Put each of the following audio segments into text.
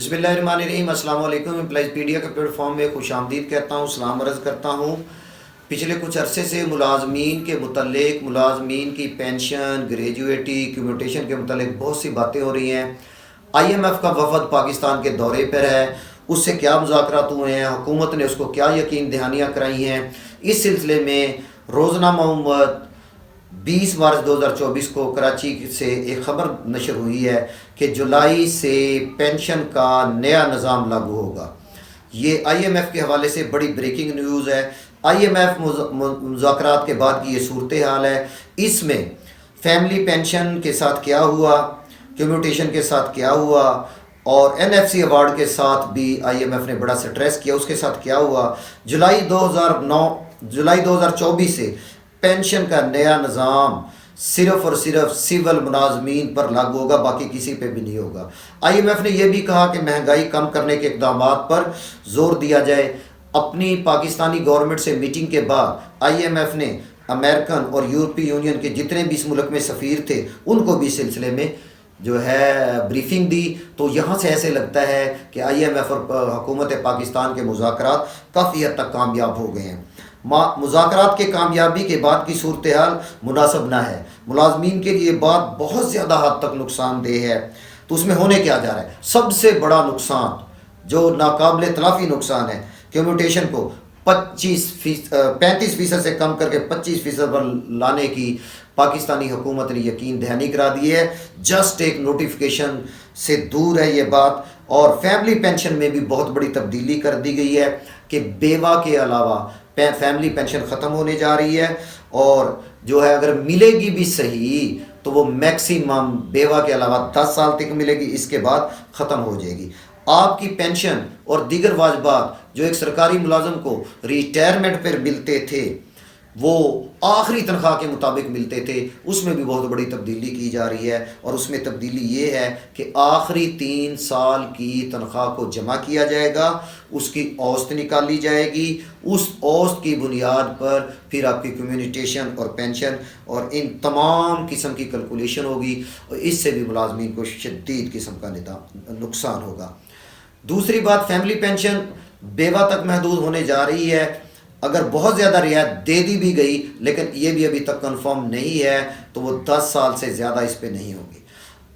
बिस्मिल्लाहिर्रहमानिर्रहीम। अस्सलाम वालेकुम। एम्प्लॉयज़पीडिया के प्लेटफॉर्म में खुश आमदीद कहता हूँ, सलाम अर्ज़ करता हूँ। पिछले कुछ अरसे से मुलाजमीन के मुतल्लिक, मुलाजमीन की पेंशन, ग्रेजुएटी, कम्यूटेशन के मुतल्लिक बहुत सी बातें हो रही हैं। IMF का वफद पाकिस्तान के दौरे पर है, उससे क्या मुज़ाकरात हुए हैं, हुकूमत ने उसको क्या यकीन दहानियाँ कराई हैं। इस सिलसिले में रोज़नामा उम्मत 20 मार्च 2024 को कराची से एक ख़बर नशर हुई है कि जुलाई से पेंशन का नया निज़ाम लागू होगा। ये IMF के हवाले से बड़ी ब्रेकिंग न्यूज़ है। IMF मुज़ाकरात के बाद की ये सूरत हाल है। इसमें फैमिली पेंशन के साथ क्या हुआ, कम्यूटेशन के साथ क्या हुआ और NFC अवार्ड के साथ भी IMF ने बड़ा स्ट्रेस किया, उसके साथ क्या हुआ। जुलाई 2024 से पेंशन का नया निज़ाम सिर्फ़ और सिर्फ सिविल मुलाजमीन पर लागू होगा, बाकी किसी पे भी नहीं होगा। IMF ने यह भी कहा कि महंगाई कम करने के इक़दामात पर ज़ोर दिया जाए। अपनी पाकिस्तानी गवर्नमेंट से मीटिंग के बाद IMF ने अमेरिकन और यूरोपीय यूनियन के जितने भी इस मुल्क में सफ़ीर थे उनको भी इस सिलसिले में जो है ब्रीफिंग दी। तो यहाँ से ऐसे लगता है कि IMF और हुकूमत पाकिस्तान के मुज़ाकरात काफ़ी हद तक कामयाब हो गए हैं। मुज़ाकरात के कामयाबी के बाद की सूरत हाल मुनासिब ना है। मुलाजमीन के लिए बात बहुत ज़्यादा हद तक नुकसानदेह है। तो उसमें होने क्या जा रहा है, सबसे बड़ा नुकसान जो नाकाबिल तलाफ़ी नुकसान है, कम्यूटेशन को 35% से कम करके 25% पर लाने की पाकिस्तानी हुकूमत ने यकीन दहानी करा दी है। जस्ट एक नोटिफिकेशन से दूर है ये बात। और फैमिली पेंशन में भी बहुत बड़ी तब्दीली कर दी गई है कि बेवा के अलावा फैमिली पेंशन ख़त्म होने जा रही है और जो है अगर मिलेगी भी सही तो वो मैक्सिमम बेवा के अलावा 10 साल तक मिलेगी, इसके बाद ख़त्म हो जाएगी। आपकी पेंशन और दीगर वाजबात जो एक सरकारी मुलाजम को रिटायरमेंट पर मिलते थे वो आखिरी तनख्वाह के मुताबिक मिलते थे, उसमें भी बहुत बड़ी तब्दीली की जा रही है। और उसमें तब्दीली ये है कि आखिरी 3 साल की तनख्वाह को जमा किया जाएगा, उसकी औसत निकाली जाएगी, उस औसत की बुनियाद पर फिर आपकी कम्यूटेशन और पेंशन और इन तमाम किस्म की कैलकुलेशन होगी और इससे भी मुलाजमीन को शदीद किस्म का नुकसान होगा। दूसरी बात, फैमिली पेंशन बेवा तक महदूद होने जा रही है। अगर बहुत ज़्यादा रियायत दे दी भी गई लेकिन ये भी अभी तक कंफर्म नहीं है तो वो 10 साल से ज़्यादा इस पे नहीं होगी।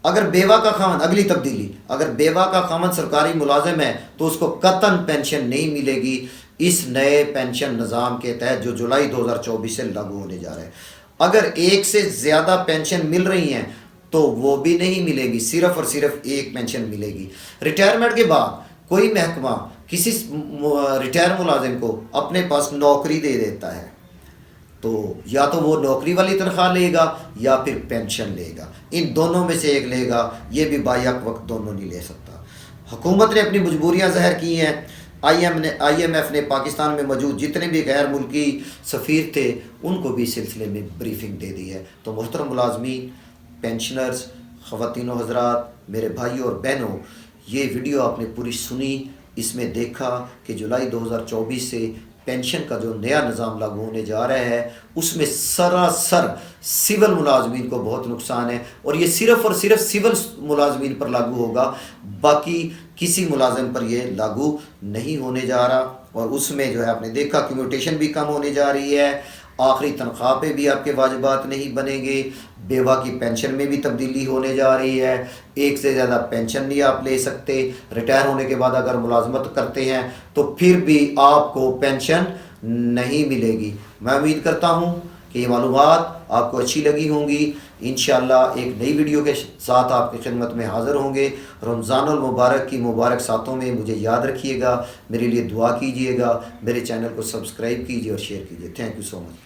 अगर बेवा का खामन, अगली तब्दीली, अगर बेवा का खामन सरकारी मुलाजिम है तो उसको कतन पेंशन नहीं मिलेगी इस नए पेंशन निज़ाम के तहत जो जुलाई 2024 से लागू होने जा रहा है। अगर एक से ज़्यादा पेंशन मिल रही हैं तो वो भी नहीं मिलेगी, सिर्फ़ और सिर्फ एक पेंशन मिलेगी। रिटायरमेंट के बाद कोई महकमा किसी रिटायर मुलाजिम को अपने पास नौकरी दे देता है तो या तो वो नौकरी वाली तनख्वाह लेगा या फिर पेंशन लेगा, इन दोनों में से एक लेगा। ये भी बायक वक्त दोनों नहीं ले सकता। हुकूमत ने अपनी मजबूरियां ज़ाहिर की हैं। IMF ने पाकिस्तान में मौजूद जितने भी गैर मुल्की सफ़ीर थे उनको भी इस सिलसिले में ब्रीफिंग दे दी है। तो मोहतरम मुलाजमीन, पेंशनर्स, ख़वातीन व हज़रात, मेरे भाइयों और बहनों, ये वीडियो आपने पूरी सुनी, इसमें देखा कि जुलाई 2024 से पेंशन का जो नया निज़ाम लागू होने जा रहा है उसमें सरासर सिविल मुलाजमीन को बहुत नुकसान है और ये सिर्फ़ और सिर्फ सिविल मुलाजमीन पर लागू होगा, बाकी किसी मुलाजिम पर ये लागू नहीं होने जा रहा। और उसमें जो है आपने देखा कम्यूटेशन भी कम होने जा रही है, आखिरी तनख्वाह पे भी आपके वाजिबात नहीं बनेंगे, बेवा की पेंशन में भी तब्दीली होने जा रही है, एक से ज़्यादा पेंशन नहीं आप ले सकते। रिटायर होने के बाद अगर मुलाजमत करते हैं तो फिर भी आपको पेंशन नहीं मिलेगी। मैं उम्मीद करता हूँ कि ये मालूमात आपको अच्छी लगी होंगी। इंशाअल्लाह एक नई वीडियो के साथ आपकी खिदमत में हाज़िर होंगे। रमज़ानुल मुबारक की मुबारक सातों में मुझे याद रखिएगा, मेरे लिए दुआ कीजिएगा, मेरे चैनल को सब्सक्राइब कीजिए और शेयर कीजिए। Thank you so much.